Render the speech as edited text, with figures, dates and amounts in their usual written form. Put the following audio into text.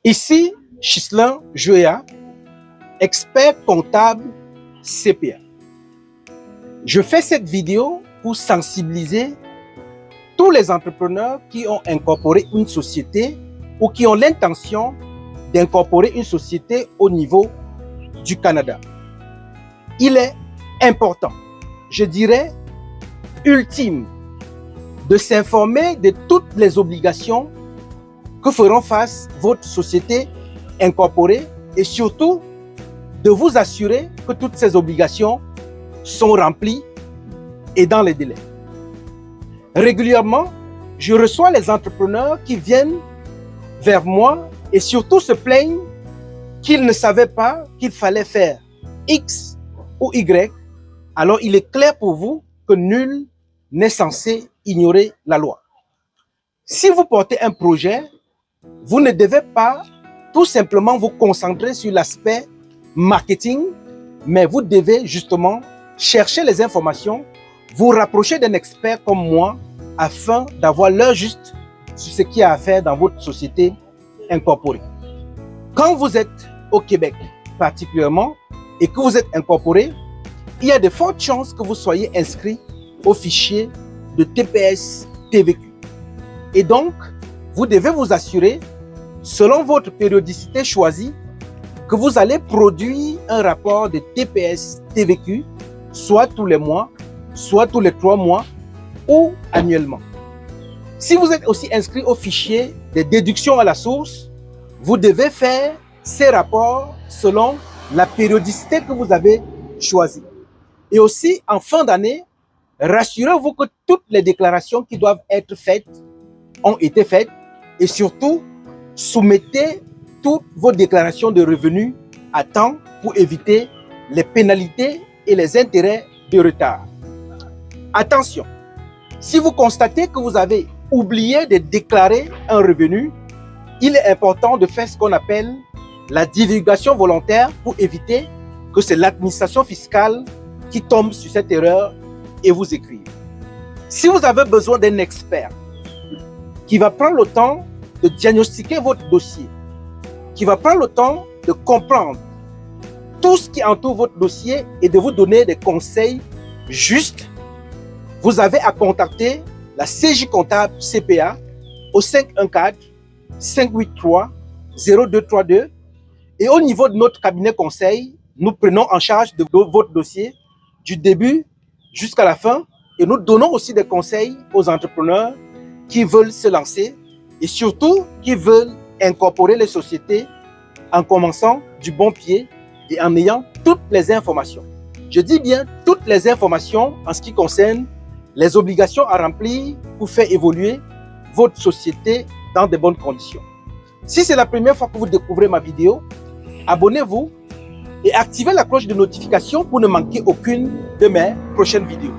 Ici, Ghislain Joya, expert comptable CPA. Je fais cette vidéo pour sensibiliser tous les entrepreneurs qui ont incorporé une société ou qui ont l'intention d'incorporer une société au niveau du Canada. Il est important, je dirais ultime, de s'informer de toutes les obligations que feront face votre société incorporée et surtout de vous assurer que toutes ces obligations sont remplies et dans les délais. Régulièrement, je reçois les entrepreneurs qui viennent vers moi et surtout se plaignent qu'ils ne savaient pas qu'il fallait faire X ou Y. Alors il est clair pour vous que nul n'est censé ignorer la loi. Si vous portez un projet, vous ne devez pas tout simplement vous concentrer sur l'aspect marketing, mais vous devez justement chercher les informations, vous rapprocher d'un expert comme moi afin d'avoir l'heure juste sur ce qu'il y a à faire dans votre société incorporée. Quand vous êtes au Québec particulièrement et que vous êtes incorporé, il y a de fortes chances que vous soyez inscrit au fichier de TPS TVQ. Et donc, vous devez vous assurer, selon votre périodicité choisie, que vous allez produire un rapport de TPS TVQ, soit tous les mois, soit tous les 3 mois ou annuellement. Si vous êtes aussi inscrit au fichier des déductions à la source, vous devez faire ces rapports selon la périodicité que vous avez choisie. Et aussi, en fin d'année, rassurez-vous que toutes les déclarations qui doivent être faites ont été faites et surtout, soumettez toutes vos déclarations de revenus à temps pour éviter les pénalités et les intérêts de retard. Attention, si vous constatez que vous avez oublié de déclarer un revenu, il est important de faire ce qu'on appelle la divulgation volontaire pour éviter que c'est l'administration fiscale qui tombe sur cette erreur et vous écrive. Si vous avez besoin d'un expert qui va prendre le temps de diagnostiquer votre dossier, qui va prendre le temps de comprendre tout ce qui entoure votre dossier et de vous donner des conseils justes, vous avez à contacter la CJ Comptable CPA au 514-583-0232 et au niveau de notre cabinet conseil, nous prenons en charge de votre dossier du début jusqu'à la fin et nous donnons aussi des conseils aux entrepreneurs qui veulent se lancer et surtout qui veulent incorporer les sociétés en commençant du bon pied et en ayant toutes les informations. Je dis bien toutes les informations en ce qui concerne les obligations à remplir pour faire évoluer votre société dans de bonnes conditions. Si c'est la première fois que vous découvrez ma vidéo, abonnez-vous et activez la cloche de notification pour ne manquer aucune de mes prochaines vidéos.